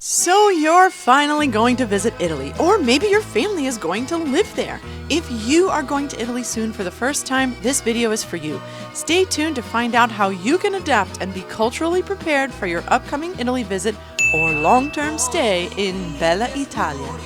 So you're finally going to visit Italy, or maybe your family is going to live there. If you are going to Italy soon for the first time, this video is for you. Stay tuned to find out how you can adapt and be culturally prepared for your upcoming Italy visit or long-term stay in Bella Italia.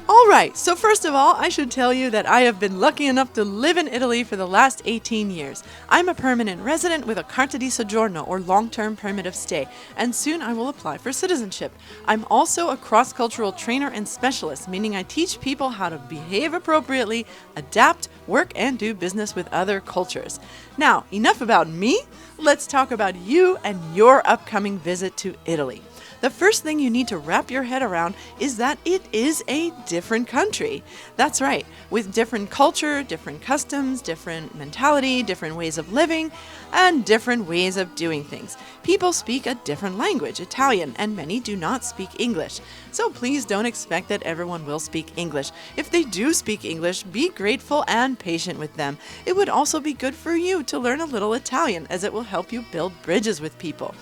Alright, so first of all, I should tell you that I have been lucky enough to live in Italy for the last 18 years. I'm a permanent resident with a Carta di Soggiorno, or long-term permit of stay, and soon I will apply for citizenship. I'm also a cross-cultural trainer and specialist, meaning I teach people how to behave appropriately, adapt, work, and do business with other cultures. Now, enough about me. Let's talk about you and your upcoming visit to Italy. The first thing you need to wrap your head around is that it is a different country. That's right, with different culture, different customs, different mentality, different ways of living, and different ways of doing things. People speak a different language, Italian, and many do not speak English. So please don't expect that everyone will speak English. If they do speak English, be grateful and patient with them. It would also be good for you to learn a little Italian, as it will help you build bridges with people.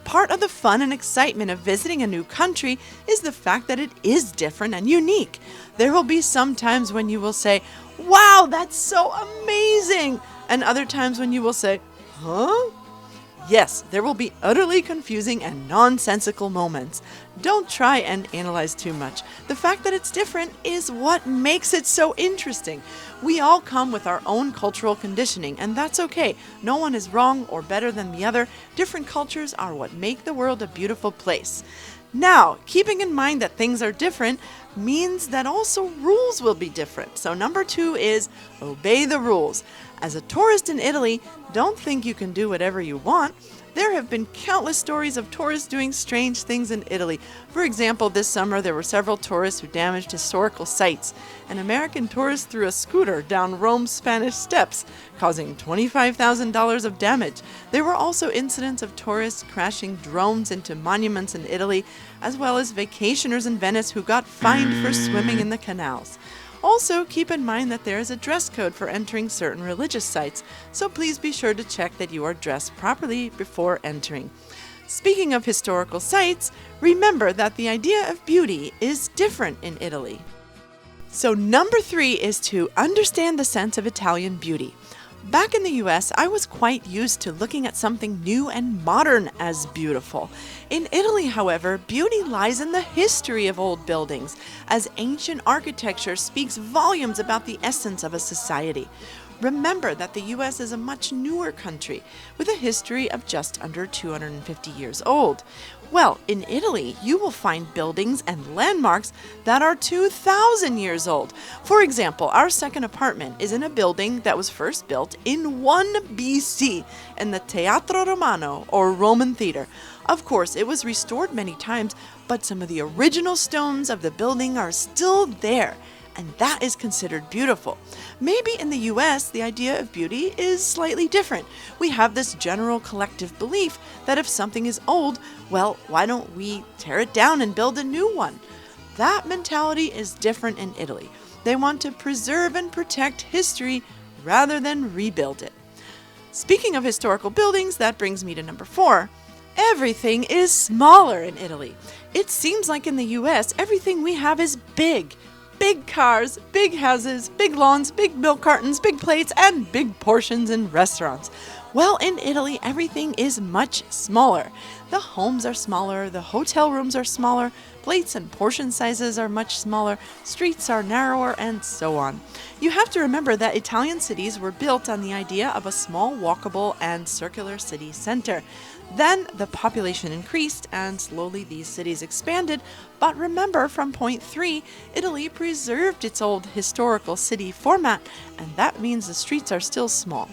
Part of the fun and excitement of visiting a new country is the fact that it is different and unique. There will be some times when you will say, "Wow, that's so amazing!" and other times when you will say, "Huh?" Yes, there will be utterly confusing and nonsensical moments. Don't try and analyze too much. The fact that it's different is what makes it so interesting. We all come with our own cultural conditioning, and that's okay. No one is wrong or better than the other. Different cultures are what make the world a beautiful place. Now, keeping in mind that things are different means that also rules will be different. So number 2 is obey the rules. As a tourist in Italy, don't think you can do whatever you want. There have been countless stories of tourists doing strange things in Italy. For example, this summer there were several tourists who damaged historical sites. An American tourist threw a scooter down Rome's Spanish steps, causing $25,000 of damage. There were also incidents of tourists crashing drones into monuments in Italy, as well as vacationers in Venice who got fined for swimming in the canals. Also, keep in mind that there is a dress code for entering certain religious sites, so please be sure to check that you are dressed properly before entering. Speaking of historical sites, remember that the idea of beauty is different in Italy. So number 3 is to understand the sense of Italian beauty. Back in the US, I was quite used to looking at something new and modern as beautiful. In Italy, however, beauty lies in the history of old buildings, as ancient architecture speaks volumes about the essence of a society. Remember that the US is a much newer country, with a history of just under 250 years old. Well, in Italy, you will find buildings and landmarks that are 2,000 years old. For example, our second apartment is in a building that was first built in 1 BC in the Teatro Romano, or Roman Theater. Of course, it was restored many times, but some of the original stones of the building are still there, and that is considered beautiful. Maybe in the US, the idea of beauty is slightly different. We have this general collective belief that if something is old, well, why don't we tear it down and build a new one? That mentality is different in Italy. They want to preserve and protect history rather than rebuild it. Speaking of historical buildings, that brings me to number 4. Everything is smaller in Italy. It seems like in the US, everything we have is big. Big cars, big houses, big lawns, big milk cartons, big plates, and big portions in restaurants. Well, in Italy, everything is much smaller. The homes are smaller, the hotel rooms are smaller, plates and portion sizes are much smaller, streets are narrower, and so on. You have to remember that Italian cities were built on the idea of a small, walkable, and circular city center. Then the population increased and slowly these cities expanded, but remember from point 3, Italy preserved its old historical city format, and that means the streets are still small.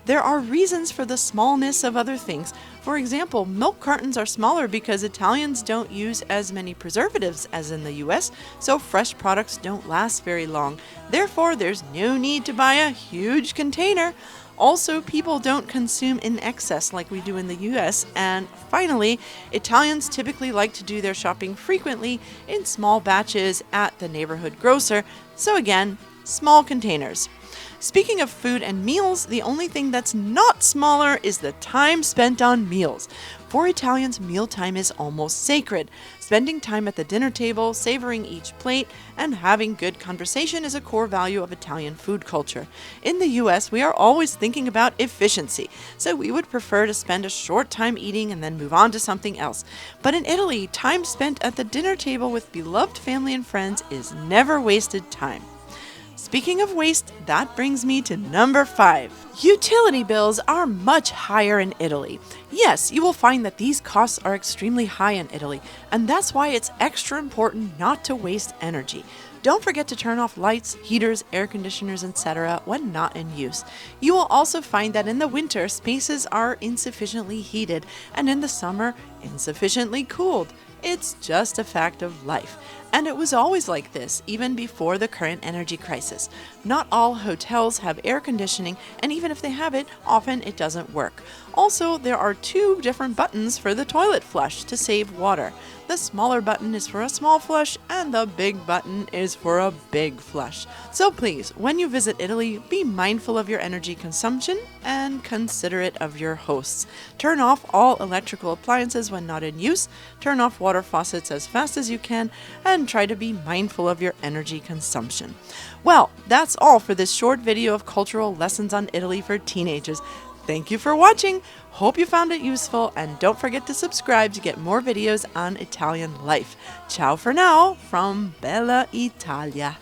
There are reasons for the smallness of other things. For example, milk cartons are smaller because Italians don't use as many preservatives as in the US, so fresh products don't last very long. Therefore, there's no need to buy a huge container. Also, people don't consume in excess like we do in the US. And finally, Italians typically like to do their shopping frequently in small batches at the neighborhood grocer. So again, small containers. Speaking of food and meals, the only thing that's not smaller is the time spent on meals. For Italians, mealtime is almost sacred. Spending time at the dinner table, savoring each plate, and having good conversation is a core value of Italian food culture. In the US, we are always thinking about efficiency, so we would prefer to spend a short time eating and then move on to something else. But in Italy, time spent at the dinner table with beloved family and friends is never wasted time. Speaking of waste, that brings me to number 5. Utility bills are much higher in Italy. Yes, you will find that these costs are extremely high in Italy, and that's why it's extra important not to waste energy. Don't forget to turn off lights, heaters, air conditioners, etc. when not in use. You will also find that in the winter, spaces are insufficiently heated, and in the summer, insufficiently cooled. It's just a fact of life. And it was always like this, even before the current energy crisis. Not all hotels have air conditioning, and even if they have it, often it doesn't work. Also, there are 2 different buttons for the toilet flush to save water. The smaller button is for a small flush, and the big button is for a big flush. So please, when you visit Italy, be mindful of your energy consumption and considerate of your hosts. Turn off all electrical appliances when not in use, turn off water faucets as fast as you can, and try to be mindful of your energy consumption. Well, that's all for this short video of cultural lessons on Italy for teenagers. Thank you for watching. Hope you found it useful, and don't forget to subscribe to get more videos on Italian life. Ciao for now from Bella Italia.